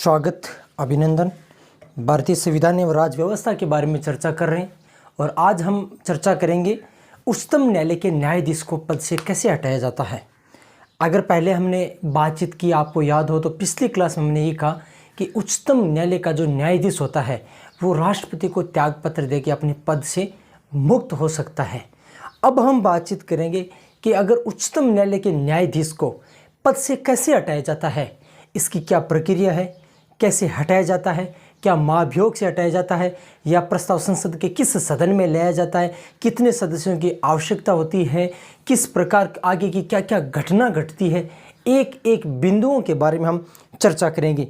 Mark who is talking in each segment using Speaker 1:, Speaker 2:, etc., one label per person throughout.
Speaker 1: स्वागत, अभिनंदन। भारतीय संविधान एवं राज्य व्यवस्था के बारे में चर्चा कर रहे हैं और आज हम चर्चा करेंगे उच्चतम न्यायालय के न्यायाधीश को पद से कैसे हटाया जाता है। अगर पहले हमने बातचीत की, आपको याद हो तो पिछली क्लास में हमने ये कहा कि उच्चतम न्यायालय का जो न्यायाधीश होता है वो राष्ट्रपति को त्यागपत्र देकर अपने पद से मुक्त हो सकता है। अब हम बातचीत करेंगे कि अगर उच्चतम न्यायालय के न्यायाधीश को पद से कैसे हटाया जाता है, इसकी क्या प्रक्रिया है, कैसे हटाया जाता है, क्या महाभियोग से हटाया जाता है या प्रस्ताव संसद के किस सदन में लाया जाता है, कितने सदस्यों की आवश्यकता होती है, किस प्रकार आगे की क्या क्या घटना घटती है, एक एक बिंदुओं के बारे में हम चर्चा करेंगे।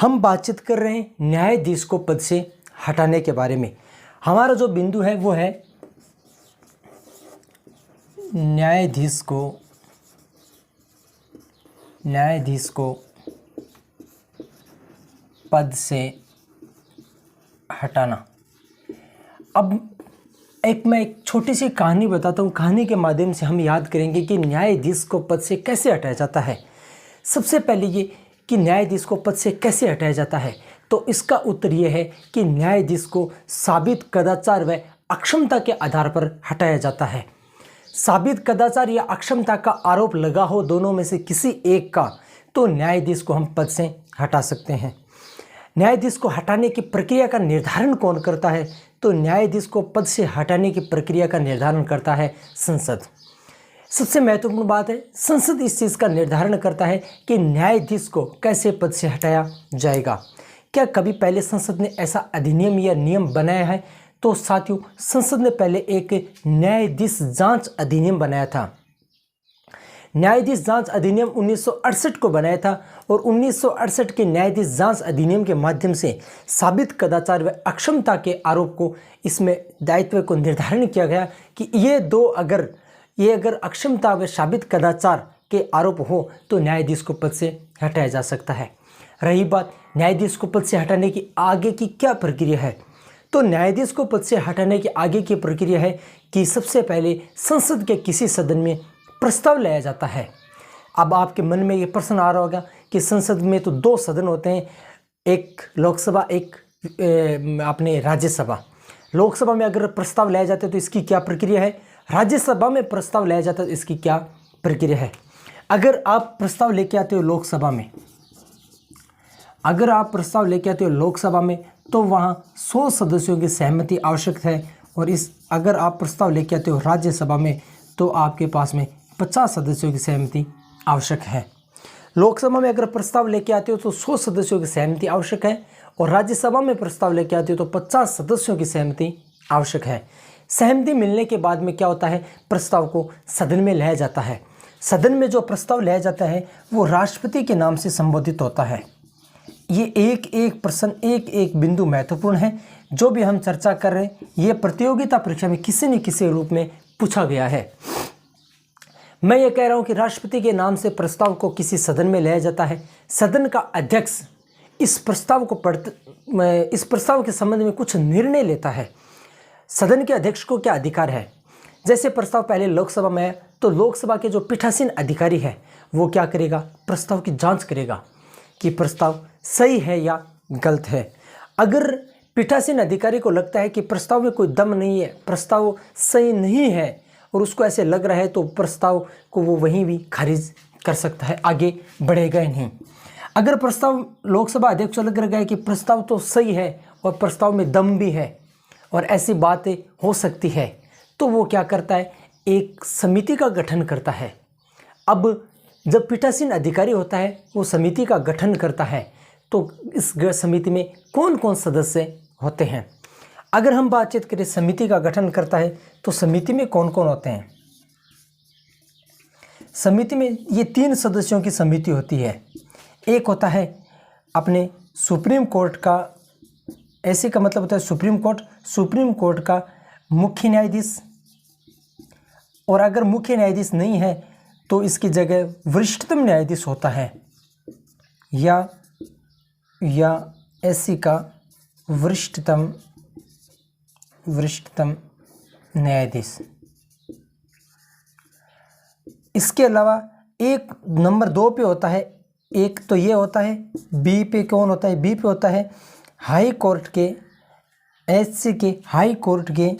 Speaker 1: हम बातचीत कर रहे हैं न्यायाधीश को पद से हटाने के बारे में। हमारा जो बिंदु है वो है न्यायाधीश को पद से हटाना। अब मैं एक छोटी सी कहानी बताता हूँ। कहानी के माध्यम से हम याद करेंगे कि न्यायाधीश को पद से कैसे हटाया जाता है। सबसे पहले ये कि न्यायाधीश को पद से कैसे हटाया जाता है, तो इसका उत्तर ये है कि न्यायाधीश को साबित कदाचार व अक्षमता के आधार पर हटाया जाता है। साबित कदाचार या अक्षमता का आरोप लगा हो दोनों में से किसी एक का, तो न्यायाधीश को हम पद से हटा सकते हैं। न्यायाधीश को हटाने की प्रक्रिया का निर्धारण कौन करता है, तो न्यायाधीश को पद से हटाने की प्रक्रिया का निर्धारण करता है संसद। सबसे महत्वपूर्ण बात है, संसद इस चीज़ का निर्धारण करता है कि न्यायाधीश को कैसे पद से हटाया जाएगा। क्या कभी पहले संसद ने ऐसा अधिनियम या नियम बनाया है? तो साथियों, संसद ने पहले एक न्यायाधीश जांच अधिनियम बनाया था। न्यायाधीश जांच अधिनियम 1968 को बनाया था और 1968 के न्यायाधीश जांच अधिनियम के माध्यम से साबित कदाचार व अक्षमता के आरोप को, इसमें दायित्व को निर्धारण किया गया कि ये अगर अक्षमता व साबित कदाचार के आरोप हो तो न्यायाधीश को पद से हटाया जा सकता है। रही बात न्यायाधीश को पद से हटाने की आगे की क्या प्रक्रिया है, तो न्यायाधीश को पद से हटाने की आगे की प्रक्रिया है कि सबसे पहले संसद के किसी सदन में प्रस्ताव लाया जाता है। अब आपके मन में ये प्रश्न आ रहा होगा कि संसद में तो दो सदन होते हैं, एक लोकसभा, एक अपने राज्यसभा। लोकसभा में अगर प्रस्ताव लाया जाता है तो इसकी क्या प्रक्रिया है, राज्यसभा में प्रस्ताव लाया जाता है तो इसकी क्या प्रक्रिया है। अगर आप प्रस्ताव लेके आते हो लोकसभा में, तो वहाँ 100 सदस्यों की सहमति आवश्यक है, और अगर आप प्रस्ताव लेके आते हो राज्यसभा में तो आपके पास में 50 सदस्यों की सहमति आवश्यक है। लोकसभा में अगर प्रस्ताव लेके आते हो तो 100 सदस्यों की सहमति आवश्यक है, और राज्यसभा में प्रस्ताव लेके आते हो तो 50 सदस्यों की सहमति आवश्यक है। सहमति मिलने के बाद में क्या होता है, प्रस्ताव को सदन में लाया जाता है। सदन में जो प्रस्ताव लाया जाता है वो राष्ट्रपति के नाम से संबोधित होता है। ये एक एक प्रश्न, एक एक बिंदु महत्वपूर्ण है। जो भी हम चर्चा कर रहे हैं ये प्रतियोगिता परीक्षा में किसी न किसी रूप में पूछा गया है। मैं ये कह रहा हूँ कि राष्ट्रपति के नाम से प्रस्ताव को किसी सदन में लाया जाता है। सदन का अध्यक्ष इस प्रस्ताव के संबंध में कुछ निर्णय लेता है। सदन के अध्यक्ष को क्या अधिकार है, जैसे प्रस्ताव पहले लोकसभा में है तो लोकसभा के जो पीठासीन अधिकारी है वो क्या करेगा, प्रस्ताव की जांच करेगा कि प्रस्ताव सही है या गलत है। अगर पीठासीन अधिकारी को लगता है कि प्रस्ताव में कोई दम नहीं है, प्रस्ताव सही नहीं है और उसको ऐसे लग रहा है, तो प्रस्ताव को वो वहीं भी खारिज कर सकता है, आगे बढ़ेगा नहीं। अगर प्रस्ताव लोकसभा अध्यक्ष को लग रहा है कि प्रस्ताव तो सही है और प्रस्ताव में दम भी है और ऐसी बातें हो सकती है, तो वो क्या करता है, एक समिति का गठन करता है। अब जब पीठासीन अधिकारी होता है वो समिति का गठन करता है, तो इस समिति में कौन कौन सदस्य होते हैं। अगर हम बातचीत करें समिति का गठन करता है तो समिति में कौन कौन होते हैं। समिति में ये 3 सदस्यों की समिति होती है। एक होता है अपने सुप्रीम कोर्ट का, ऐसे का मतलब होता है सुप्रीम कोर्ट का मुख्य न्यायाधीश, और अगर मुख्य न्यायाधीश नहीं है तो इसकी जगह वरिष्ठतम न्यायाधीश होता है, या ऐसी का वरिष्ठतम न्यायाधीश। इसके अलावा एक नंबर 2 पे होता है एक तो ये होता है, बी पे कौन होता है, बी पे होता है हाई कोर्ट के, एचसी के हाई कोर्ट के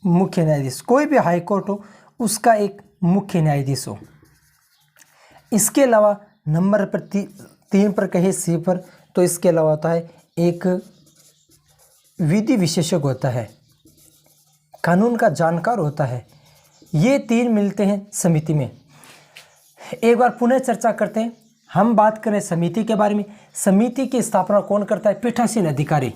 Speaker 1: मुख्य न्यायाधीश, कोई भी हाई कोर्ट हो उसका एक मुख्य न्यायाधीश हो। इसके अलावा नंबर पर 3 पर कहे सी पर, तो इसके अलावा होता है एक विधि विशेषज्ञ होता है, कानून का जानकार होता है। ये 3 मिलते हैं समिति में। एक बार पुनः चर्चा करते हैं। हम बात करें समिति के बारे में। समिति की स्थापना कौन करता है? पीठासीन अधिकारी।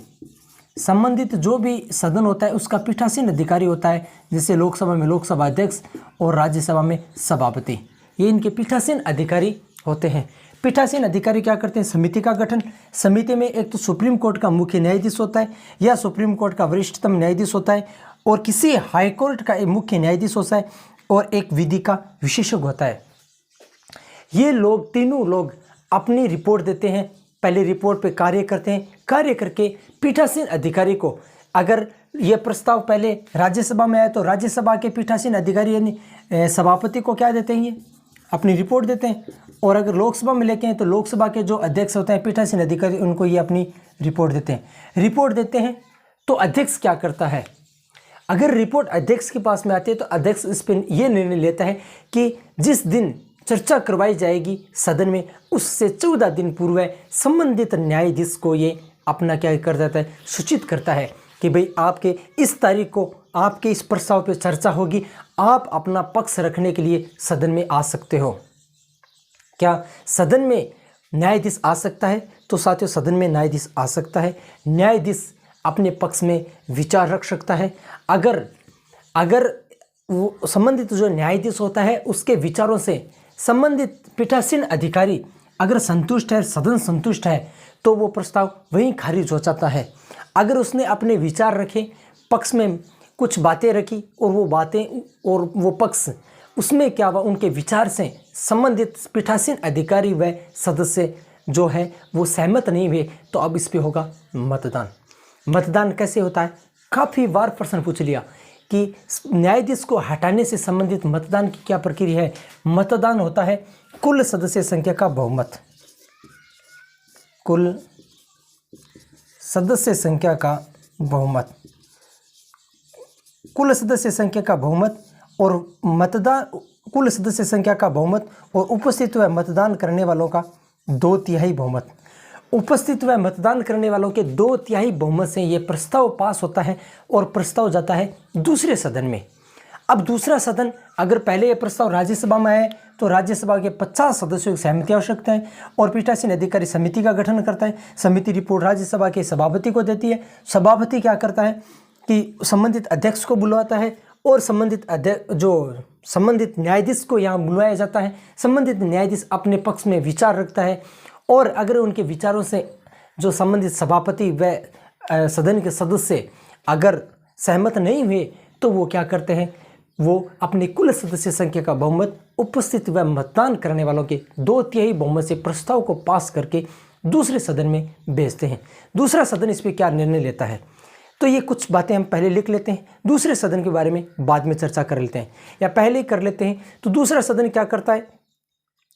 Speaker 1: संबंधित जो भी सदन होता है उसका पीठासीन अधिकारी होता है, जैसे लोकसभा में लोकसभा अध्यक्ष और राज्यसभा में सभापति, ये इनके पीठासीन अधिकारी होते हैं। पीठासीन अधिकारी क्या करते हैं? समिति का गठन। समिति में एक तो सुप्रीम कोर्ट का मुख्य न्यायाधीश होता है या सुप्रीम कोर्ट का वरिष्ठतम न्यायाधीश होता है, और किसी हाई कोर्ट का एक मुख्य न्यायाधीश होता है, और एक विधि का विशेषज्ञ होता है। ये लोग तीनों लोग अपनी रिपोर्ट देते हैं, पहले रिपोर्ट पे कार्य करते हैं, कार्य करके पीठासीन अधिकारी को, अगर ये प्रस्ताव पहले राज्यसभा में आए तो राज्यसभा के पीठासीन अधिकारी यानी सभापति को क्या देते हैं, ये अपनी रिपोर्ट देते हैं, और अगर लोकसभा में लेके हैं तो लोकसभा के जो अध्यक्ष होते हैं पीठासीन अधिकारी, उनको ये अपनी रिपोर्ट देते हैं। रिपोर्ट देते हैं तो अध्यक्ष क्या करता है? अगर रिपोर्ट अध्यक्ष के पास में आती है तो अध्यक्ष इस पर यह निर्णय लेता है कि जिस दिन चर्चा करवाई जाएगी सदन में, उससे 14 दिन पूर्व संबंधित न्यायाधीश को ये अपना क्या कर देता है, सूचित करता है कि भाई आपके इस तारीख को आपके इस प्रस्ताव पे चर्चा होगी, आप अपना पक्ष रखने के लिए सदन में आ सकते हो। क्या सदन में न्यायाधीश आ सकता है? तो साथियों, सदन में न्यायाधीश आ सकता है। न्यायाधीश अपने पक्ष में विचार रख सकता है। अगर वो संबंधित जो न्यायाधीश होता है उसके विचारों से संबंधित पीठासीन अधिकारी अगर संतुष्ट है, सदन संतुष्ट है, तो वो प्रस्ताव वहीं खारिज हो जाता है। अगर उसने अपने विचार रखे, पक्ष में कुछ बातें रखी, और वो बातें और वो पक्ष उसमें क्या हुआ, उनके विचार से संबंधित पीठासीन अधिकारी व सदस्य जो है वो सहमत नहीं हुए, तो अब इस पे होगा मतदान। मतदान कैसे होता है? काफ़ी बार प्रश्न पूछ लिया कि न्यायाधीश को हटाने से संबंधित मतदान की क्या प्रक्रिया है। मतदान होता है कुल सदस्य संख्या का बहुमत, कुल सदस्य संख्या का बहुमत, कुल सदस्य संख्या का बहुमत और मतदान, कुल सदस्य संख्या का बहुमत और उपस्थित व मतदान करने वालों का 2/3 बहुमत। उपस्थित व मतदान करने वालों के 2/3 बहुमत से ये प्रस्ताव पास होता है और प्रस्ताव जाता है दूसरे सदन में। अब दूसरा सदन, अगर पहले ये प्रस्ताव राज्यसभा में आए तो राज्यसभा के 50 सदस्यों की सहमति आवश्यकता है, और पीठासीन अधिकारी समिति का गठन करता है। समिति रिपोर्ट राज्यसभा के सभापति को देती है। सभापति क्या करता है कि संबंधित अध्यक्ष को बुलवाता है, और संबंधित न्यायाधीश को यहाँ बुलवाया जाता है। संबंधित न्यायाधीश अपने पक्ष में विचार रखता है, और अगर उनके विचारों से जो संबंधित सभापति व सदन के सदस्य अगर सहमत नहीं हुए, तो वो क्या करते हैं, वो अपनी कुल सदस्य संख्या का बहुमत उपस्थित व मतदान करने वालों के 2/3 बहुमत से प्रस्ताव को पास करके दूसरे सदन में भेजते हैं। दूसरा सदन इस पर क्या निर्णय लेता है, तो ये कुछ बातें हम पहले लिख लेते हैं, दूसरे सदन के बारे में बाद में चर्चा कर लेते हैं, या पहले ही कर लेते हैं। तो दूसरा सदन क्या करता है?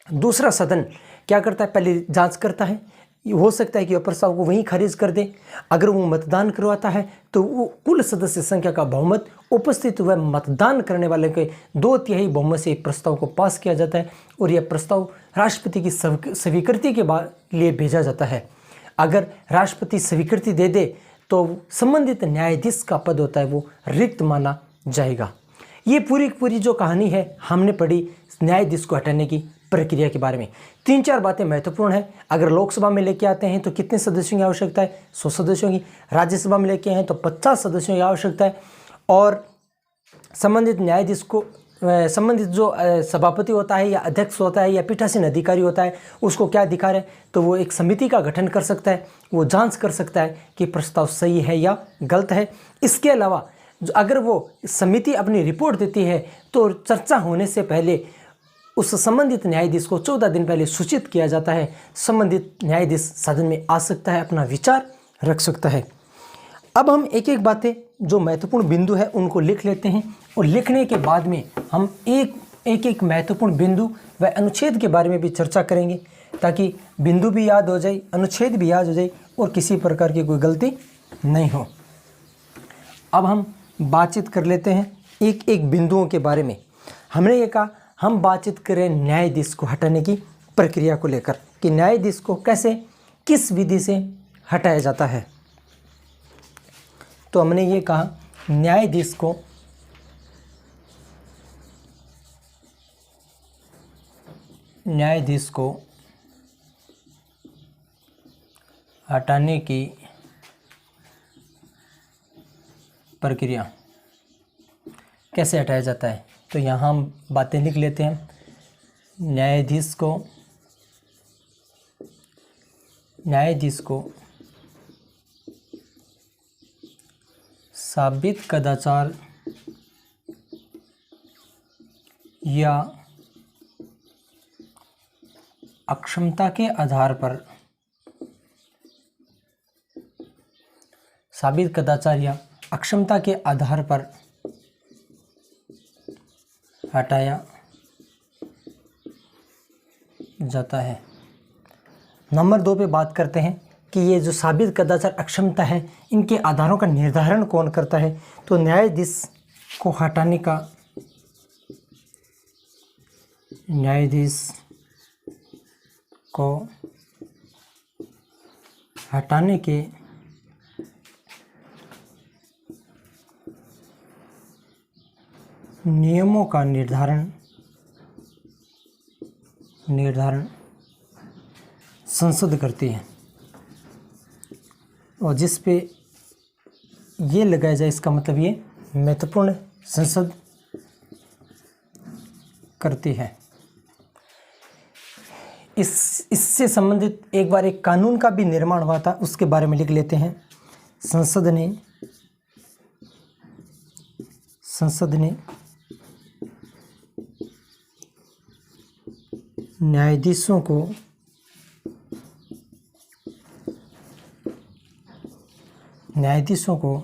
Speaker 1: दूसरा सदन क्या करता है? पहले जांच करता है। हो सकता है कि वह प्रस्ताव को वहीं खारिज कर दे। अगर वो मतदान करवाता है तो वो कुल सदस्य संख्या का बहुमत उपस्थित व मतदान करने वाले के 2/3 बहुमत से प्रस्ताव को पास किया जाता है, और यह प्रस्ताव राष्ट्रपति की स्वीकृति के लिए भेजा जाता है। अगर राष्ट्रपति स्वीकृति दे दे तो संबंधित न्यायाधीश का पद होता है वो रिक्त माना जाएगा। ये पूरी जो कहानी है हमने पढ़ी न्यायाधीश को हटाने की प्रक्रिया के बारे में। 3-4 बातें महत्वपूर्ण है। अगर लोकसभा में लेके आते हैं तो कितने सदस्यों की आवश्यकता है? 100 सदस्यों की। राज्यसभा में लेके हैं तो 50 सदस्यों की आवश्यकता है, और संबंधित न्यायाधीश को संबंधित जो सभापति होता है या अध्यक्ष होता है या पीठासीन अधिकारी होता है, उसको क्या अधिकार है? तो वो एक समिति का गठन कर सकता है, वो जांच कर सकता है कि प्रस्ताव सही है या गलत है। इसके अलावा अगर वो समिति अपनी रिपोर्ट देती है तो चर्चा होने से पहले उस संबंधित न्यायाधीश को 14 दिन पहले सूचित किया जाता है। संबंधित न्यायाधीश सदन में आ सकता है, अपना विचार रख सकता है। अब हम एक एक बातें जो महत्वपूर्ण बिंदु है उनको लिख लेते हैं, और लिखने के बाद में हम एक एक महत्वपूर्ण बिंदु व अनुच्छेद के बारे में भी चर्चा करेंगे। ताकि बिंदु भी याद हो जाए, अनुच्छेद भी याद हो जाए और किसी प्रकार की कोई गलती नहीं हो। अब हम बातचीत कर लेते हैं एक एक बिंदुओं के बारे में। हमने ये कहा हम बातचीत करें न्यायाधीश को हटाने की प्रक्रिया को लेकर कि न्यायाधीश को कैसे, किस विधि से हटाया जाता है। तो हमने ये कहा न्यायाधीश को हटाने की प्रक्रिया कैसे हटाया जाता है। तो यहाँ हम बातें लिख लेते हैं। न्यायाधीश को साबित कदाचार या अक्षमता के आधार पर, साबित कदाचार या अक्षमता के आधार पर हटाया जाता है। नंबर 2 पे बात करते हैं कि ये जो साबित कदाचार, अक्षमता है, इनके आधारों का निर्धारण कौन करता है। तो न्यायाधीश को हटाने के नियमों का निर्धारण संसद करती है। और जिस पे ये लगाया जाए, इसका मतलब ये महत्वपूर्ण संसद करती है। इससे संबंधित एक बार एक कानून का भी निर्माण हुआ था, उसके बारे में लिख लेते हैं। संसद ने न्यायाधीशों को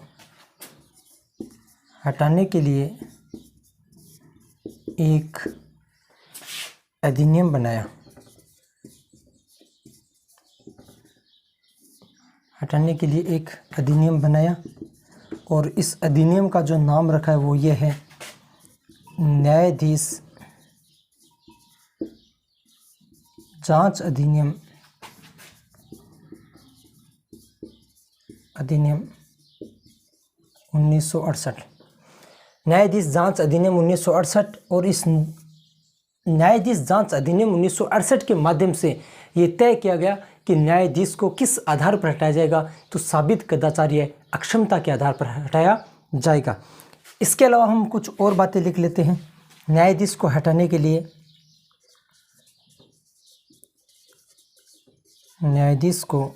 Speaker 1: हटाने के लिए एक अधिनियम बनाया। और इस अधिनियम का जो नाम रखा है वो ये है, न्यायाधीश जांच अधिनियम 1968। न्यायाधीश जांच अधिनियम 1968। और इस न्यायाधीश जांच अधिनियम 1968 के माध्यम से ये तय किया गया कि न्यायाधीश को किस आधार पर हटाया जाएगा। तो साबित कदाचार या अक्षमता के आधार पर हटाया जाएगा। इसके अलावा हम कुछ और बातें लिख लेते हैं। न्यायाधीश को हटाने के लिए न्यायाधीश को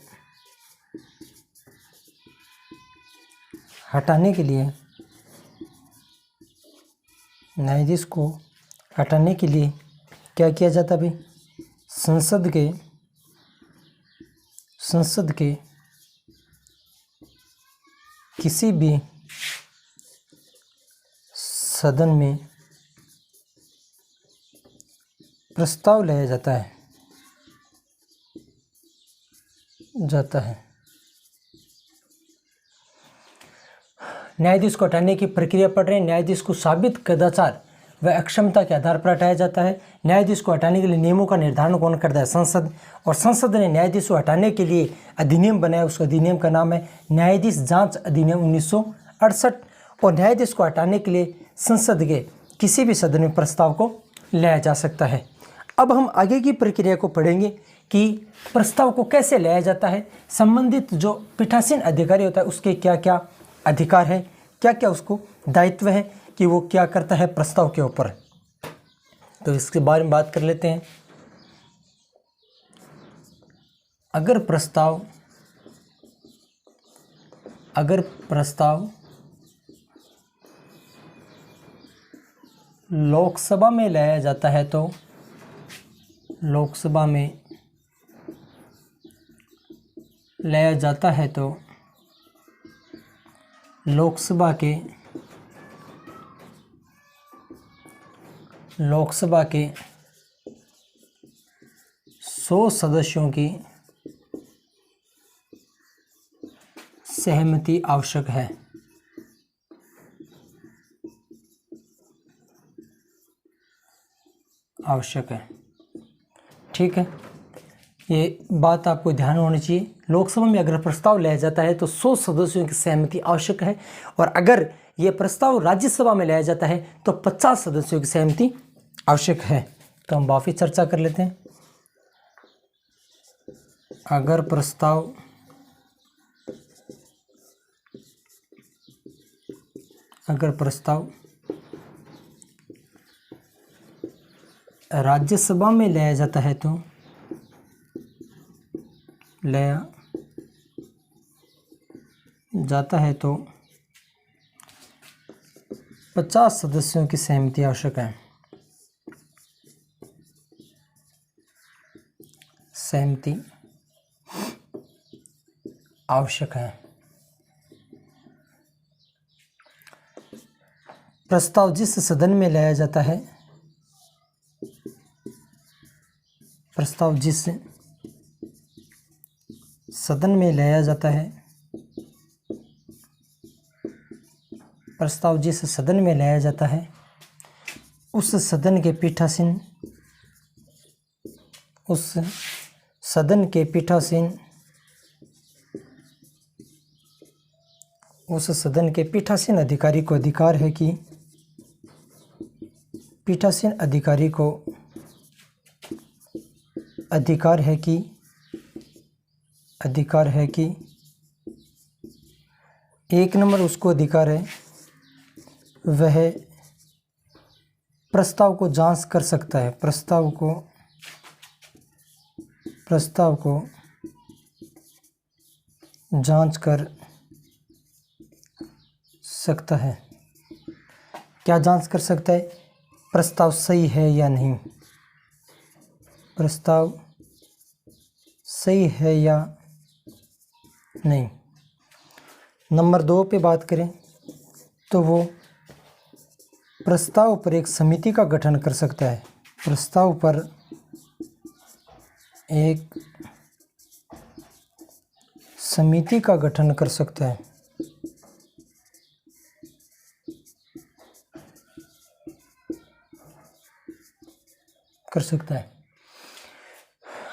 Speaker 1: हटाने के लिए क्या किया जाता भाई, संसद के किसी भी सदन में प्रस्ताव लाया जाता है। न्यायाधीश को हटाने की प्रक्रिया पढ़ रहे हैं। न्यायाधीश को साबित कदाचार व अक्षमता के आधार पर हटाया जाता है। न्यायाधीश को हटाने के लिए नियमों का निर्धारण कौन करता है, संसद। और संसद ने न्यायाधीश को हटाने के लिए अधिनियम बनाया, उस अधिनियम का नाम है न्यायाधीश जांच अधिनियम 1968। और न्यायाधीश को हटाने के लिए संसद के किसी भी सदन में प्रस्ताव को लाया जा सकता है। अब हम आगे की प्रक्रिया को पढ़ेंगे कि प्रस्ताव को कैसे लाया जाता है, संबंधित जो पीठासीन अधिकारी होता है उसके क्या क्या अधिकार है, क्या क्या उसको दायित्व है कि वो क्या करता है प्रस्ताव के ऊपर। तो इसके बारे में बात कर लेते हैं। अगर प्रस्ताव लोकसभा में लाया जाता है तो लोकसभा के 100 सदस्यों की सहमति आवश्यक है। आवश्यक है, ठीक है। ये बात आपको ध्यान होनी चाहिए। लोकसभा में अगर प्रस्ताव लाया जाता है तो 100 सदस्यों की सहमति आवश्यक है, और अगर ये प्रस्ताव राज्यसभा में लाया जाता है तो 50 सदस्यों की सहमति आवश्यक है। तो हम वापस चर्चा कर लेते हैं। अगर प्रस्ताव राज्यसभा में लाया जाता है तो 50 सदस्यों की सहमति आवश्यक है। सहमति आवश्यक है। प्रस्ताव जिस सदन में लाया जाता है, प्रस्ताव जिस सदन में लाया जाता है, प्रस्ताव जिस सदन में लाया जाता है उस सदन के पीठासीन, उस सदन के पीठासीन, उस सदन के पीठासीन अधिकारी को अधिकार है कि, पीठासीन अधिकारी को अधिकार है कि, अधिकार है कि, एक नंबर उसको अधिकार है, वह प्रस्ताव को जांच कर सकता है, प्रस्ताव को जांच कर सकता है। क्या जांच कर सकता है? प्रस्ताव सही है या नहीं, प्रस्ताव सही है या नहीं। नंबर 2 पे बात करें तो वो प्रस्ताव पर एक समिति का गठन कर सकता है, प्रस्ताव पर एक समिति का गठन कर सकता है।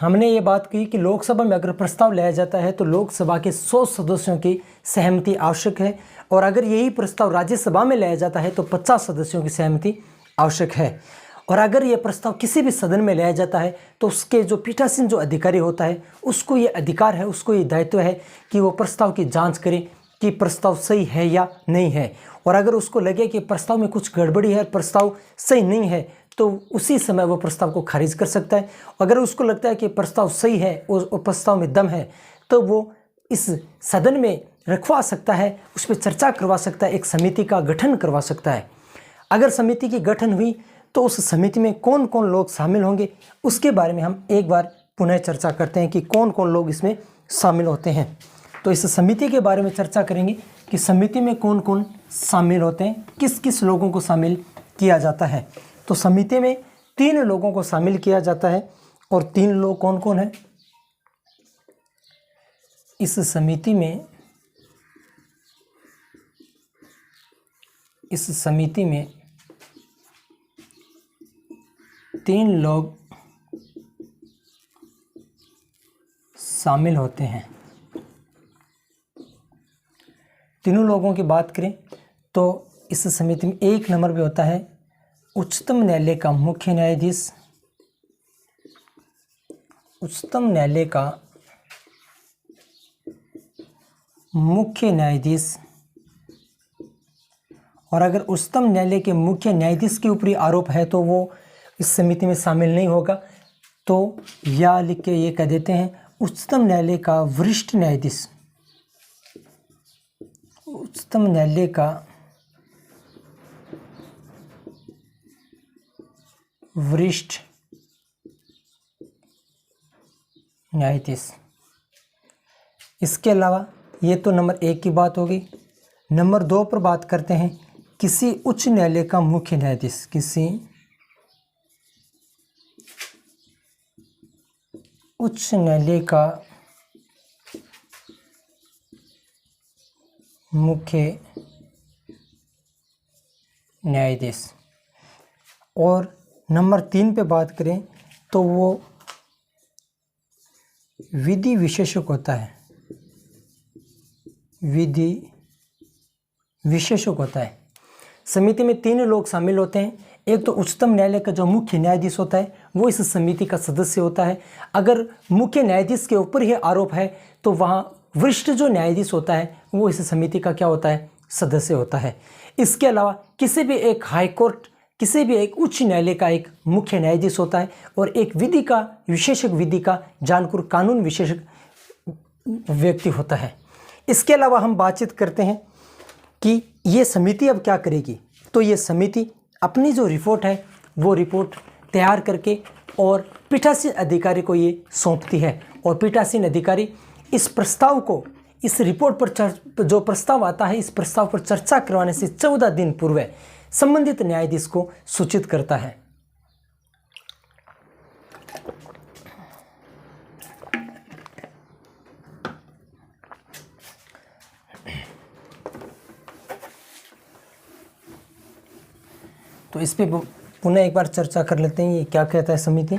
Speaker 1: हमने ये बात की कि लोकसभा में अगर प्रस्ताव लाया जाता है तो लोकसभा के 100 सदस्यों की सहमति आवश्यक है, और अगर यही प्रस्ताव राज्यसभा में लाया जाता है तो 50 सदस्यों की सहमति आवश्यक है। और अगर ये प्रस्ताव किसी भी सदन में लाया जाता है तो उसके जो पीठासीन जो अधिकारी होता है उसको ये अधिकार है, उसको ये दायित्व है कि वो प्रस्ताव की जांच करे कि प्रस्ताव सही है या नहीं है। और अगर उसको लगे कि प्रस्ताव में कुछ गड़बड़ी है, प्रस्ताव सही नहीं है, तो उसी समय वो प्रस्ताव को खारिज कर सकता है। अगर उसको लगता है कि प्रस्ताव सही है, उस प्रस्ताव में दम है, तो वो इस सदन में रखवा सकता है, उस पर चर्चा करवा सकता है, एक समिति का गठन करवा सकता है। अगर समिति की गठन हुई तो उस समिति में कौन कौन लोग शामिल होंगे उसके बारे में हम एक बार पुनः चर्चा करते हैं कि कौन कौन लोग इसमें शामिल होते हैं। तो इस समिति के बारे में चर्चा करेंगे कि समिति में कौन कौन शामिल होते हैं, किस किस लोगों को शामिल किया जाता है। तो समिति में 3 लोगों को शामिल किया जाता है, और 3 लोग कौन कौन है? इस समिति में 3 लोग शामिल होते हैं। तीनों लोगों की बात करें तो इस समिति में 1 नंबर पे होता है उच्चतम न्यायालय का मुख्य न्यायाधीश, उच्चतम न्यायालय का मुख्य न्यायाधीश। और अगर उच्चतम न्यायालय के मुख्य न्यायाधीश के ऊपर आरोप है तो वो इस समिति में शामिल नहीं होगा। तो या लिख के ये कह देते हैं उच्चतम न्यायालय का वरिष्ठ न्यायाधीश, उच्चतम न्यायालय का वरिष्ठ न्यायाधीश। इसके अलावा ये तो नंबर 1 की बात होगी। नंबर 2 पर बात करते हैं किसी उच्च न्यायालय का मुख्य न्यायाधीश, किसी उच्च न्यायालय का मुख्य न्यायाधीश। और नंबर 3 पे बात करें तो वो विधि विशेषज्ञ होता है, विधि विशेषज्ञ होता है। समिति में 3 लोग शामिल होते हैं। एक तो उच्चतम न्यायालय का जो मुख्य न्यायाधीश होता है वो इस समिति का सदस्य होता है। अगर मुख्य न्यायाधीश के ऊपर ही आरोप है तो वहाँ वरिष्ठ जो न्यायाधीश होता है वो इस समिति का क्या होता है, सदस्य होता है। इसके अलावा किसी भी एक हाई कोर्ट, किसी भी एक उच्च न्यायालय का एक मुख्य न्यायाधीश होता है और एक विधि का विशेषज्ञ, विधि का जानकार, कानून विशेषज्ञ व्यक्ति होता है। इसके अलावा हम बातचीत करते हैं कि ये समिति अब क्या करेगी। तो ये समिति अपनी जो रिपोर्ट है वो रिपोर्ट तैयार करके और पीठासीन अधिकारी को ये सौंपती है और पीठासीन अधिकारी इस प्रस्ताव को, इस रिपोर्ट पर जो प्रस्ताव आता है, इस प्रस्ताव पर चर्चा करवाने से 14 दिन पूर्व संबंधित न्यायाधीश को सूचित करता है। तो इस पे पुनः एक बार चर्चा कर लेते हैं, ये क्या कहता है समिति।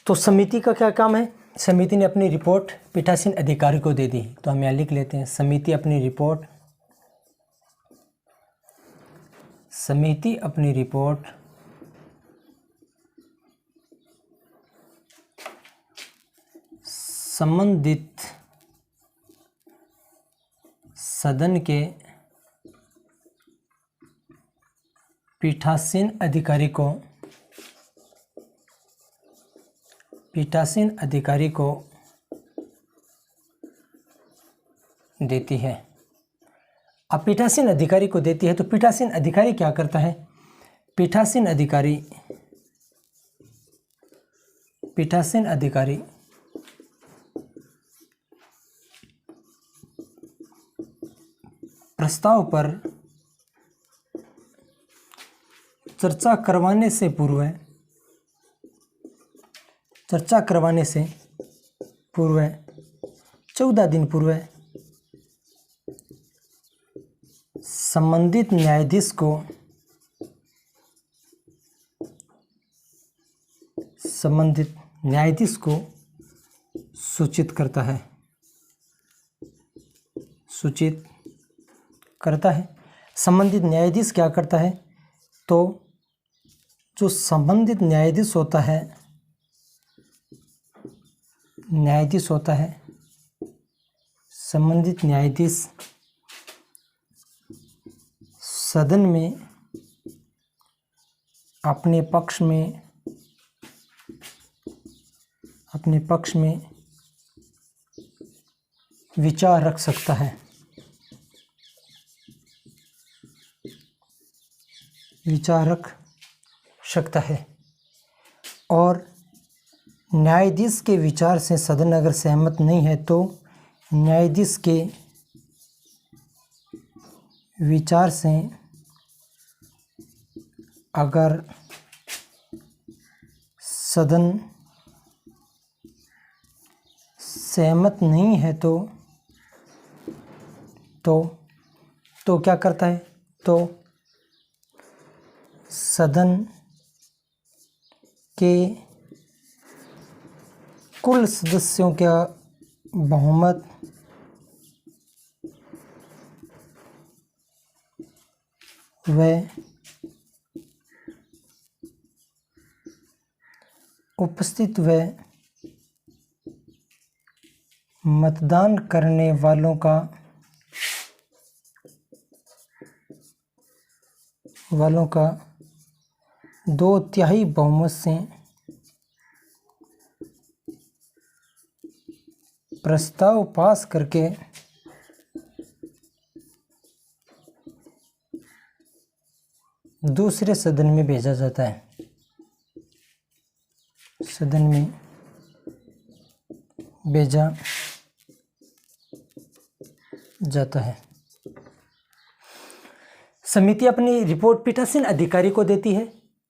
Speaker 1: तो समिति का क्या काम है, समिति ने अपनी रिपोर्ट पीठासीन अधिकारी को दे दी। तो हम यहाँ लिख लेते हैं, समिति अपनी रिपोर्ट संबंधित सदन के पीठासीन अधिकारी को देती है। अब पीठासीन अधिकारी को देती है तो पीठासीन अधिकारी क्या करता है, पीठासीन अधिकारी प्रस्ताव पर चर्चा करवाने से पूर्व 14 दिन पूर्व संबंधित न्यायाधीश को सूचित करता है। संबंधित न्यायाधीश क्या करता है, तो जो संबंधित न्यायाधीश होता है संबंधित न्यायाधीश सदन में अपने पक्ष में विचार रख सकता है और न्यायाधीश के विचार से सदन अगर सहमत नहीं है तो न्यायाधीश के विचार से अगर सदन सहमत नहीं है तो क्या करता है, तो सदन के कुल सदस्यों का बहुमत व उपस्थित व मतदान करने वालों का 2/3 बहुमत से प्रस्ताव पास करके दूसरे सदन में भेजा जाता है। समिति अपनी रिपोर्ट पीठासीन अधिकारी को देती है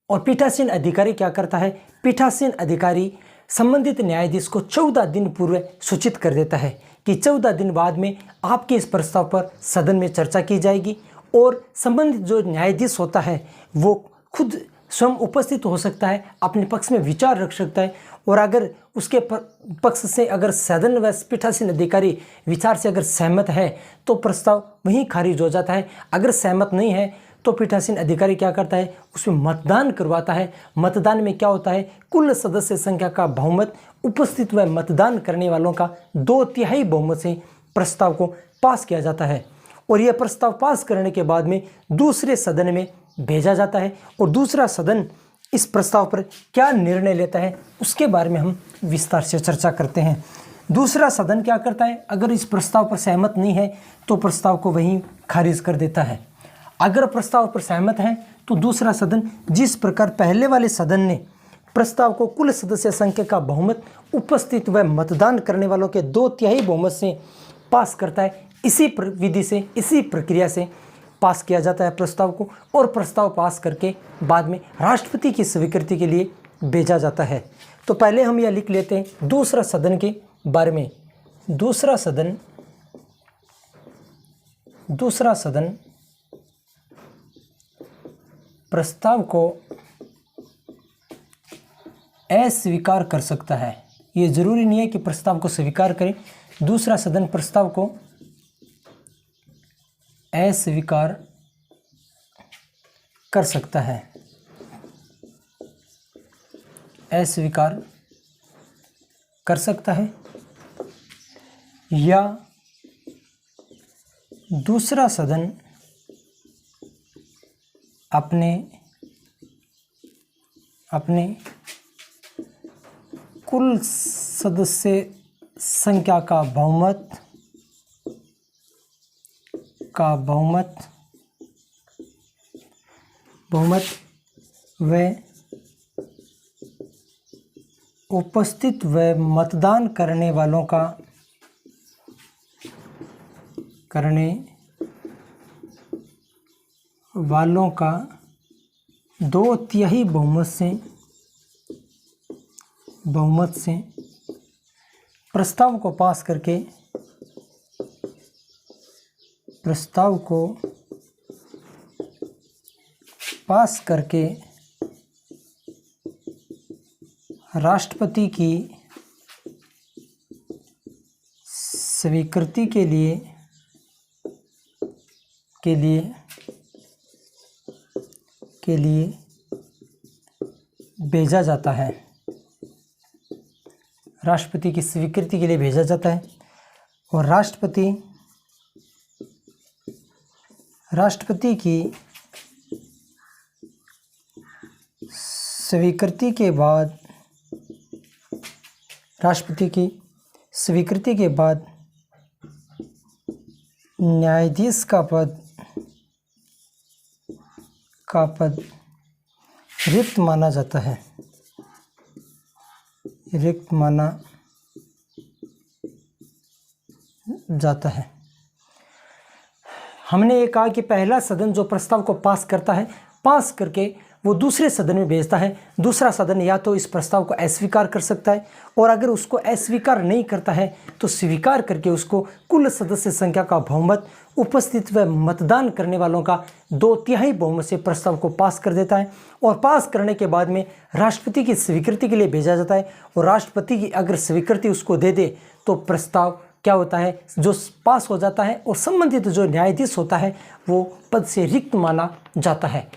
Speaker 1: और पीठासीन अधिकारी क्या करता है, पीठासीन अधिकारी संबंधित न्यायाधीश को 14 दिन पूर्व सूचित कर देता है कि 14 दिन बाद में आपके इस प्रस्ताव पर सदन में चर्चा की जाएगी और संबंधित जो न्यायाधीश होता है वो खुद स्वयं उपस्थित हो सकता है, अपने पक्ष में विचार रख सकता है और अगर उसके पक्ष से अगर सदन व पीठासीन अधिकारी विचार से अगर सहमत है तो प्रस्ताव वहीं खारिज हो जाता है। अगर सहमत नहीं है तो पीठासीन अधिकारी क्या करता है, उसमें मतदान करवाता है। मतदान में क्या होता है, कुल सदस्य संख्या का बहुमत उपस्थित व मतदान करने वालों का 2/3 बहुमत से प्रस्ताव को पास किया जाता है और यह प्रस्ताव पास करने के बाद में दूसरे सदन में भेजा जाता है और दूसरा सदन इस प्रस्ताव पर क्या निर्णय लेता है उसके बारे में हम विस्तार से चर्चा करते हैं। दूसरा सदन क्या करता है, अगर इस प्रस्ताव पर सहमत नहीं है तो प्रस्ताव को वहीं खारिज कर देता है। अगर प्रस्ताव पर सहमत है तो दूसरा सदन जिस प्रकार पहले वाले सदन ने प्रस्ताव को कुल सदस्य संख्या का बहुमत उपस्थित व मतदान करने वालों के 2/3 बहुमत से पास करता है, इसी विधि से इसी प्रक्रिया से पास किया जाता है प्रस्ताव को और प्रस्ताव पास करके बाद में राष्ट्रपति की स्वीकृति के लिए भेजा जाता है। तो पहले हम यह लिख लेते हैं दूसरा सदन के बारे में। दूसरा सदन प्रस्ताव को अस्वीकार कर सकता है। ये जरूरी नहीं है कि प्रस्ताव को स्वीकार करें। दूसरा सदन प्रस्ताव को अस्वीकार कर सकता है, अस्वीकार कर सकता है या दूसरा सदन अपने कुल सदस्य संख्या का बहुमत व उपस्थित व मतदान करने वालों का 2/3 बहुमत से प्रस्ताव को पास करके राष्ट्रपति की स्वीकृति के लिए भेजा जाता है। राष्ट्रपति की स्वीकृति के लिए भेजा जाता है और राष्ट्रपति की स्वीकृति के बाद न्यायाधीश का पद रिक्त माना जाता है। हमने ये कहा कि पहला सदन जो प्रस्ताव को पास करता है, पास करके वो दूसरे सदन में भेजता है। दूसरा सदन या तो इस प्रस्ताव को अस्वीकार कर सकता है और अगर उसको अस्वीकार नहीं करता है तो स्वीकार करके उसको कुल सदस्य संख्या का बहुमत उपस्थित व मतदान करने वालों का 2/3 बहुमत से प्रस्ताव को पास कर देता है और पास करने के बाद में राष्ट्रपति की स्वीकृति के लिए भेजा जाता है और राष्ट्रपति की अगर स्वीकृति उसको दे दे तो प्रस्ताव क्या होता है, जो पास हो जाता है और संबंधित जो न्यायाधीश होता है वो पद से रिक्त माना जाता है।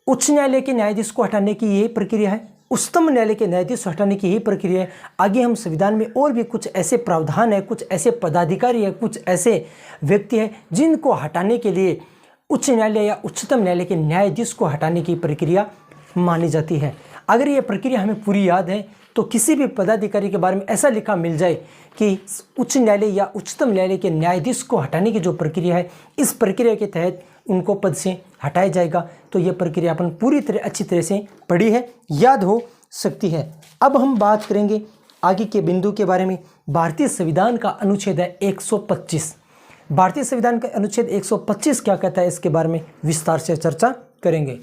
Speaker 1: उच्च न्यायालय के न्यायाधीश को हटाने की यही प्रक्रिया है, उच्चतम न्यायालय के न्यायाधीश को हटाने की यही प्रक्रिया है। आगे हम संविधान में और भी कुछ ऐसे प्रावधान है, कुछ ऐसे पदाधिकारी है, कुछ ऐसे व्यक्ति हैं जिनको हटाने के लिए उच्च न्यायालय या उच्चतम न्यायालय के न्यायाधीश को हटाने की प्रक्रिया मानी जाती है। अगर ये प्रक्रिया हमें पूरी याद है तो किसी भी पदाधिकारी के बारे में ऐसा लिखा मिल जाए कि उच्च न्यायालय या उच्चतम न्यायालय के न्यायाधीश को हटाने की जो प्रक्रिया है, इस प्रक्रिया के तहत उनको पद से हटाया जाएगा, तो ये प्रक्रिया अपन पूरी तरह अच्छी तरह से पढ़ी है, याद हो सकती है। अब हम बात करेंगे आगे के बिंदु के बारे में। भारतीय संविधान का अनुच्छेद है 125। भारतीय संविधान का अनुच्छेद 125 क्या कहता है, इसके बारे में विस्तार से चर्चा करेंगे।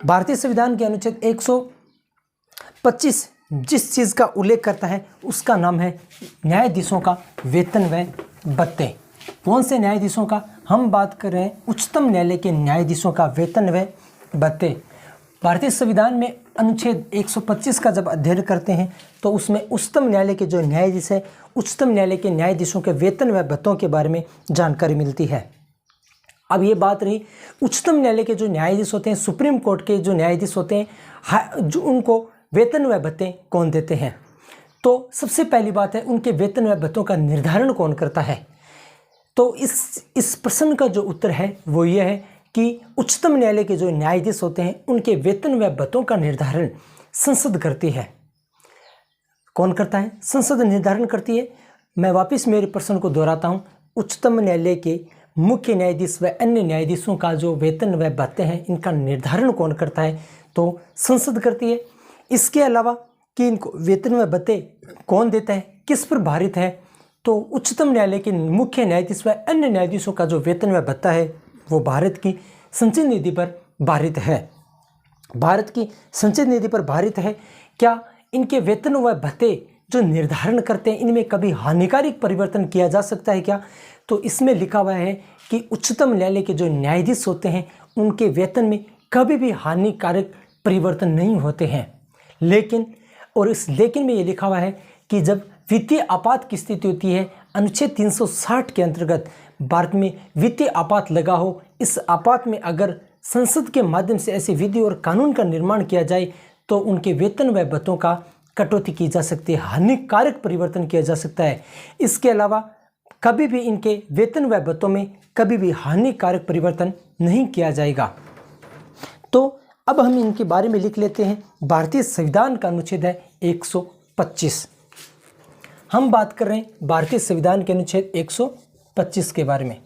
Speaker 1: भारतीय संविधान के अनुच्छेद 125 जिस चीज़ का उल्लेख करता है उसका नाम है न्यायाधीशों का वेतन व भत्ते। कौन से न्यायाधीशों का? हम बात कर रहे हैं उच्चतम न्यायालय के न्यायाधीशों का वेतन व भत्ते। भारतीय संविधान में अनुच्छेद 125 का जब अध्ययन करते हैं तो उसमें उच्चतम न्यायालय के जो न्यायाधीश है, उच्चतम न्यायालय के न्यायाधीशों के वेतन व भत्तों के बारे में जानकारी मिलती है। अब ये बात रही उच्चतम न्यायालय के जो न्यायाधीश होते हैं, सुप्रीम कोर्ट के जो न्यायाधीश होते हैं, जो उनको वेतन व भत्ते कौन देते हैं? तो सबसे पहली बात है उनके वेतन व भत्तों का निर्धारण कौन करता है? तो इस प्रश्न का जो उत्तर है वो ये है कि उच्चतम न्यायालय के जो न्यायाधीश होते हैं उनके वेतन व भत्तों का निर्धारण संसद करती है। कौन करता है? संसद निर्धारण करती है। मैं वापस मेरे प्रश्न को दोहराता हूँ, उच्चतम न्यायालय के मुख्य न्यायाधीश व अन्य न्यायाधीशों का जो वेतन व भत्ते हैं इनका निर्धारण कौन करता है? तो संसद करती है। इसके अलावा कि इनको वेतन व भत्ते कौन देता है, किस पर भारित है? तो उच्चतम न्यायालय के मुख्य न्यायाधीश व अन्य न्यायाधीशों का जो वेतन व भत्ता है वो भारत की संचित निधि पर भारित है। भारत की संचित निधि पर भारित है। क्या इनके वेतन व भत्ते जो निर्धारण करते हैं इनमें कभी हानिकारक परिवर्तन किया जा सकता है क्या? तो इसमें लिखा हुआ है कि उच्चतम न्यायालय के जो न्यायाधीश होते हैं उनके वेतन में कभी भी हानिकारक परिवर्तन नहीं होते हैं। लेकिन में ये लिखा हुआ है कि जब वित्तीय आपात की स्थिति होती है, अनुच्छेद 360 के अंतर्गत भारत में वित्तीय आपात लगा हो, इस आपात में अगर संसद के माध्यम से ऐसे विधि और कानून का निर्माण किया जाए तो उनके वेतन व भत्तों का कटौती की जा सकती है, हानिकारक परिवर्तन किया जा सकता है। इसके अलावा कभी भी इनके वेतन व भत्तों में कभी भी हानिकारक परिवर्तन नहीं किया जाएगा। तो अब हम इनके बारे में लिख लेते हैं। भारतीय संविधान का अनुच्छेद है 125। हम बात कर रहे हैं भारतीय संविधान के अनुच्छेद 125 के बारे में।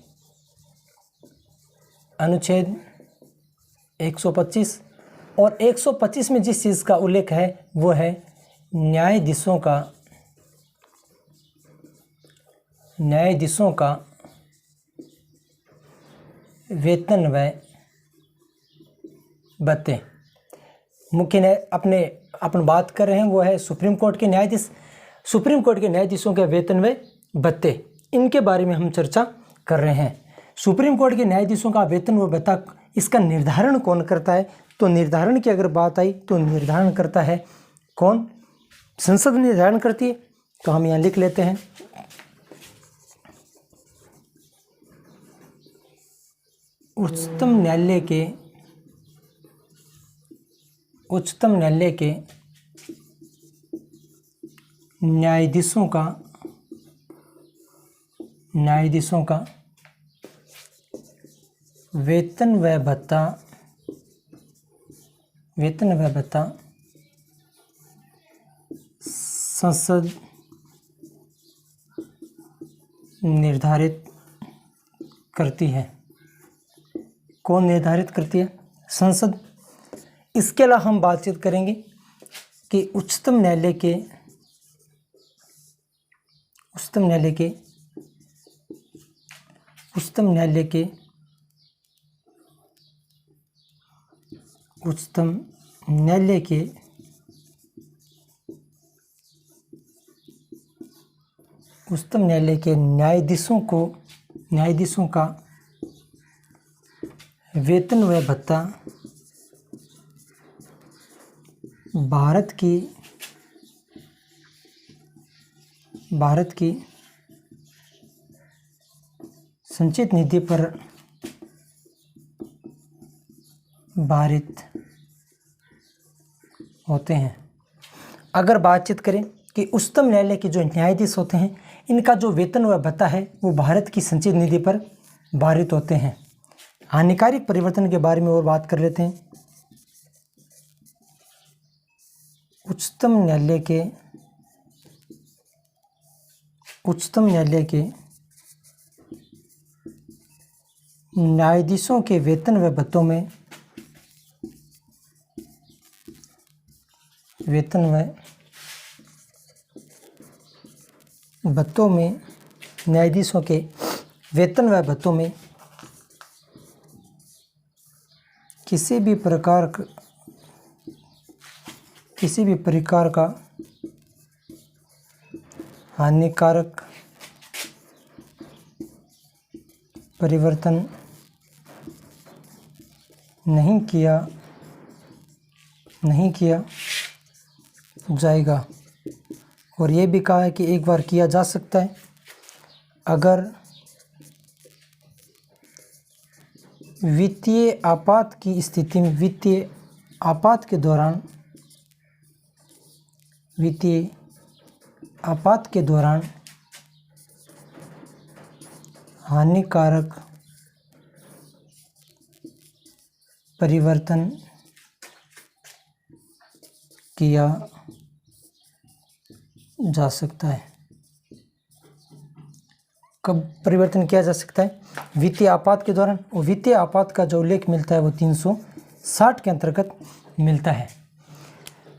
Speaker 1: अनुच्छेद 125 और 125 में जिस चीज़ का उल्लेख है वो है न्यायाधीशों का वेतन व भत्ते। मुख्य अपन बात कर रहे हैं वो है सुप्रीम कोर्ट के न्यायाधीश। सुप्रीम कोर्ट के न्यायाधीशों के वेतन व भत्ते, इनके बारे में हम चर्चा कर रहे हैं। सुप्रीम कोर्ट के न्यायाधीशों का वेतन व भत्ता, इसका निर्धारण कौन करता है? तो निर्धारण की अगर बात आई तो निर्धारण करता है कौन? संसद निर्धारण करती है। तो हम यहाँ लिख लेते हैं उच्चतम न्यायालय के न्यायाधीशों का वेतन व भत्ता संसद निर्धारित करती है। कौन निर्धारित करती है? संसद। इसके अलावा हम बातचीत करेंगे कि उच्चतम न्यायालय के न्यायाधीशों का वेतन व भत्ता भारत की संचित निधि पर भारित होते हैं। अगर बातचीत करें कि उच्चतम न्यायालय के जो न्यायाधीश होते हैं इनका जो वेतन व भत्ता है वो भारत की संचित निधि पर भारित होते हैं। हानिकारक परिवर्तन के बारे में और बात कर लेते हैं। उच्चतम न्यायालय के न्यायाधीशों के वेतन व भत्तों में न्यायाधीशों के वेतन व भत्तों में किसी भी प्रकार किसी भी प्रकार का हानिकारक परिवर्तन नहीं किया जाएगा। और ये भी कहा है कि एक बार किया जा सकता है अगर वित्तीय आपात की स्थिति में, वित्तीय आपात के दौरान हानिकारक परिवर्तन किया जा सकता है। कब परिवर्तन किया जा सकता है? वित्तीय आपात के दौरान। और वित्तीय आपात का जो उल्लेख मिलता है वो 360 के अंतर्गत मिलता है।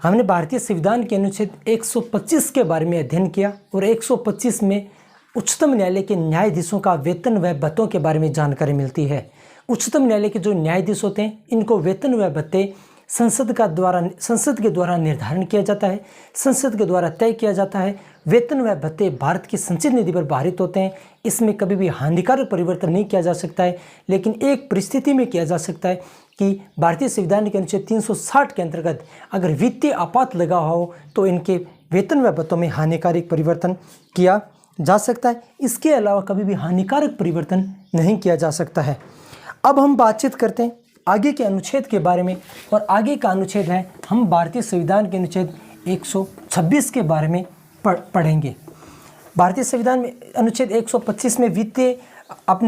Speaker 1: हमने भारतीय संविधान के अनुच्छेद 125 के बारे में अध्ययन किया और 125 में उच्चतम न्यायालय के न्यायाधीशों का वेतन व भत्तों के बारे में जानकारी मिलती है। उच्चतम न्यायालय के जो न्यायाधीश होते हैं इनको वेतन व भत्ते संसद के द्वारा निर्धारण किया जाता है, संसद के द्वारा तय किया जाता है। वेतन व भत्ते भारत की संचित निधि पर पारित होते हैं। इसमें कभी भी हानिकारक परिवर्तन नहीं किया जा सकता है, लेकिन एक परिस्थिति में किया जा सकता है कि भारतीय संविधान के अनुच्छेद 360 के अंतर्गत अगर वित्तीय आपात लगा हो तो इनके वेतन व भत्तों में हानिकारक परिवर्तन किया जा सकता है। इसके अलावा कभी भी हानिकारक परिवर्तन नहीं किया जा सकता है। अब हम बातचीत करते हैं आगे के अनुच्छेद के बारे में, और आगे का अनुच्छेद है, हम भारतीय संविधान के अनुच्छेद 126 के बारे में पढ़ेंगे। भारतीय संविधान में अनुच्छेद 125 में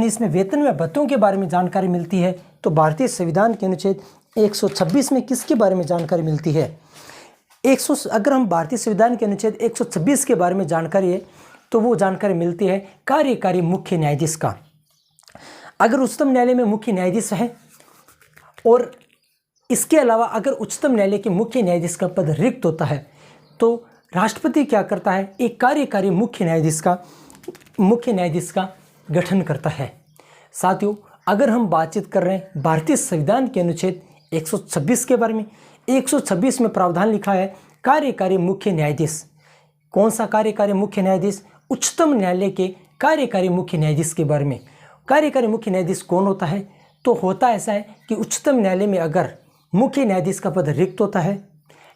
Speaker 1: इसमें वेतन व भत्तों के बारे में जानकारी मिलती है। तो भारतीय संविधान के अनुच्छेद 126 में किसके बारे में जानकारी मिलती है? अगर हम भारतीय संविधान के अनुच्छेद 126 के बारे में जानकारी है तो वो जानकारी मिलती है कार्यकारी मुख्य न्यायाधीश का। अगर उच्चतम न्यायालय में मुख्य न्यायाधीश है और इसके अलावा अगर उच्चतम न्यायालय के मुख्य न्यायाधीश का पद रिक्त होता है तो राष्ट्रपति क्या करता है? एक कार्यकारी मुख्य न्यायाधीश का गठन करता है। साथियों, अगर हम बातचीत कर रहे हैं भारतीय संविधान के अनुच्छेद 126 के बारे में, 126 में प्रावधान लिखा है कार्यकारी मुख्य न्यायाधीश। कौन सा कार्यकारी मुख्य न्यायाधीश? उच्चतम न्यायालय के कार्यकारी मुख्य न्यायाधीश के बारे में। कार्यकारी मुख्य न्यायाधीश कौन होता है? तो होता ऐसा है कि उच्चतम न्यायालय में अगर मुख्य न्यायाधीश का पद रिक्त होता है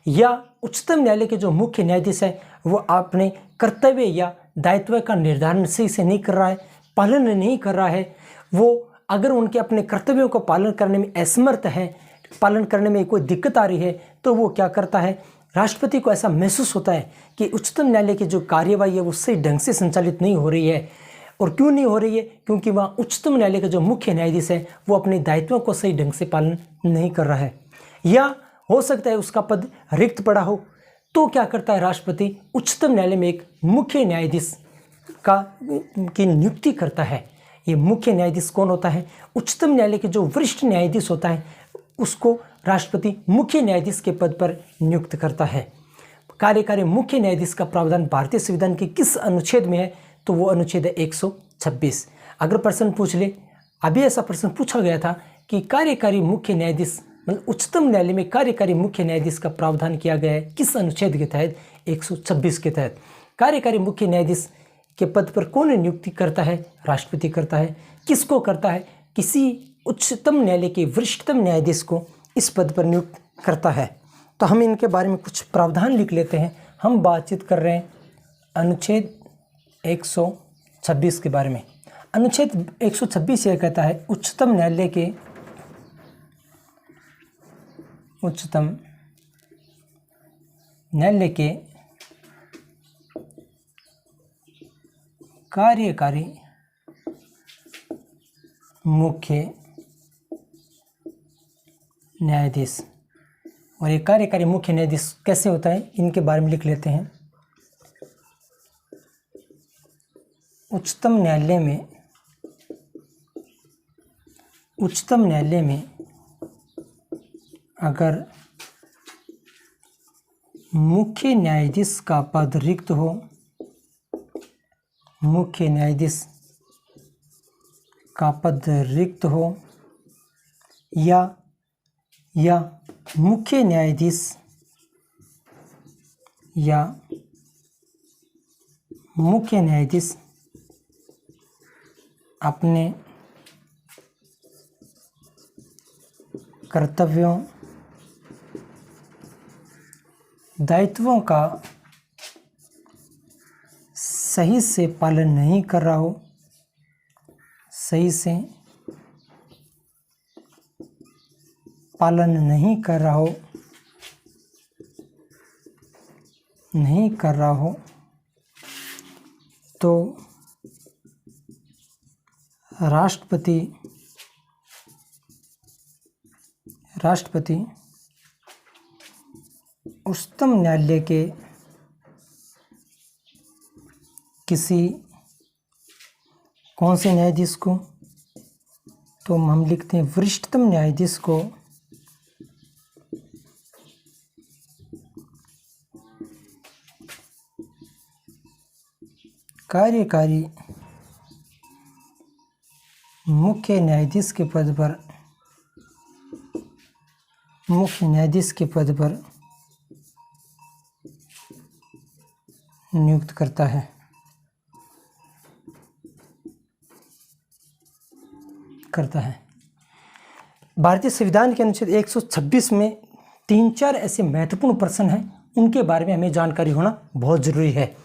Speaker 1: या उच्चतम न्यायालय के जो मुख्य न्यायाधीश है वो अपने कर्तव्य या दायित्व का निर्धारण सही से नहीं कर रहा है, पालन नहीं कर रहा है, वो अगर उनके अपने कर्तव्यों को पालन करने में असमर्थ है, पालन करने में कोई दिक्कत आ रही है, तो वो क्या करता है? राष्ट्रपति को ऐसा महसूस होता है कि उच्चतम न्यायालय की जो कार्यवाही है वो सही ढंग से संचालित नहीं हो रही है। और क्यों नहीं हो रही है? क्योंकि वहाँ उच्चतम न्यायालय का जो मुख्य न्यायाधीश है वो अपने दायित्वों को सही ढंग से पालन नहीं कर रहा है, या हो सकता है उसका पद रिक्त पड़ा हो। तो क्या करता है राष्ट्रपति? उच्चतम न्यायालय में एक मुख्य न्यायाधीश की नियुक्ति करता है। ये मुख्य न्यायाधीश कौन होता है? उच्चतम न्यायालय के जो वरिष्ठ न्यायाधीश होता है उसको राष्ट्रपति मुख्य न्यायाधीश के पद पर नियुक्त करता है। कार्यकारी मुख्य न्यायाधीश का प्रावधान भारतीय संविधान के किस अनुच्छेद में है? तो वो अनुच्छेद है 126। अगर प्रश्न पूछ ले, अभी ऐसा प्रश्न पूछा गया था कि कार्यकारी मुख्य न्यायाधीश मतलब उच्चतम न्यायालय में कार्यकारी मुख्य न्यायाधीश का प्रावधान किया गया है किस अनुच्छेद के तहत? 126 के तहत। कार्यकारी मुख्य न्यायाधीश के पद पर कौन नियुक्ति करता है? राष्ट्रपति करता है। किसको करता है? किसी उच्चतम न्यायालय के वरिष्ठतम न्यायाधीश को इस पद पर नियुक्त करता है। तो हम इनके बारे में कुछ प्रावधान लिख लेते हैं। हम बातचीत कर रहे हैं अनुच्छेद 126 के बारे में। अनुच्छेद 126 यह कहता है उच्चतम न्यायालय के कार्यकारी मुख्य न्यायाधीश। और ये कार्यकारी मुख्य न्यायाधीश कैसे होता है इनके बारे में लिख लेते हैं। उच्चतम न्यायालय में अगर मुख्य न्यायाधीश का पद रिक्त हो, मुख्य न्यायाधीश का पद रिक्त हो या मुख्य न्यायाधीश या मुख्य न्यायाधीश अपने कर्तव्यों दायित्वों का सही से पालन नहीं कर रहा हो, सही से पालन नहीं कर रहा हो तो राष्ट्रपति उच्चतम न्यायालय के किसी कौन से न्यायाधीश को, तो हम लिखते हैं वरिष्ठतम न्यायाधीश को कार्यकारी मुख्य न्यायाधीश के पद पर नियुक्त करता है। भारतीय संविधान के अनुच्छेद 126 में 3-4 ऐसे महत्वपूर्ण प्रश्न हैं, उनके बारे में हमें जानकारी होना बहुत ज़रूरी है।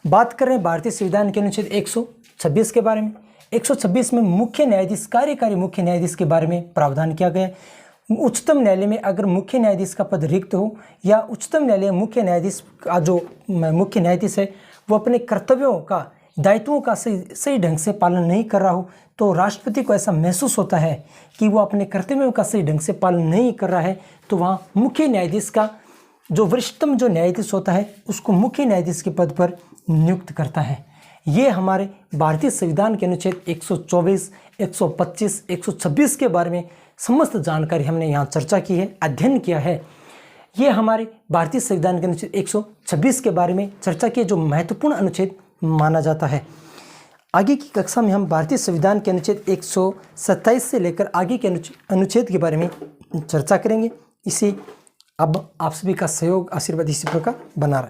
Speaker 1: बात कर रहे हैं भारतीय संविधान के अनुच्छेद 126 के बारे में। 126 में मुख्य न्यायाधीश, कार्यकारी मुख्य न्यायाधीश के बारे में प्रावधान किया गया है। उच्चतम न्यायालय में अगर मुख्य न्यायाधीश का पद रिक्त हो या उच्चतम न्यायालय मुख्य न्यायाधीश का जो मुख्य न्यायाधीश है वो अपने कर्तव्यों का, दायित्वों का सही ढंग से पालन नहीं कर रहा हो, तो राष्ट्रपति को ऐसा महसूस होता है कि वो अपने कर्तव्यों का सही ढंग से पालन नहीं कर रहा है, तो वहाँ मुख्य न्यायाधीश का जो वरिष्ठतम जो न्यायाधीश होता है उसको मुख्य न्यायाधीश के पद पर नियुक्त करता है। ये हमारे भारतीय संविधान के अनुच्छेद 124, 125, 126 के बारे में समस्त जानकारी हमने यहाँ चर्चा की है, अध्ययन किया है। ये हमारे भारतीय संविधान के अनुच्छेद 126 के बारे में चर्चा की जो महत्वपूर्ण अनुच्छेद माना जाता है। आगे की कक्षा में हम भारतीय संविधान के अनुच्छेद 127 से लेकर आगे के अनुच्छेद के बारे में चर्चा करेंगे। इसे अब आप सभी का सहयोग, आशीर्वाद इसी प्रकार बना रहे।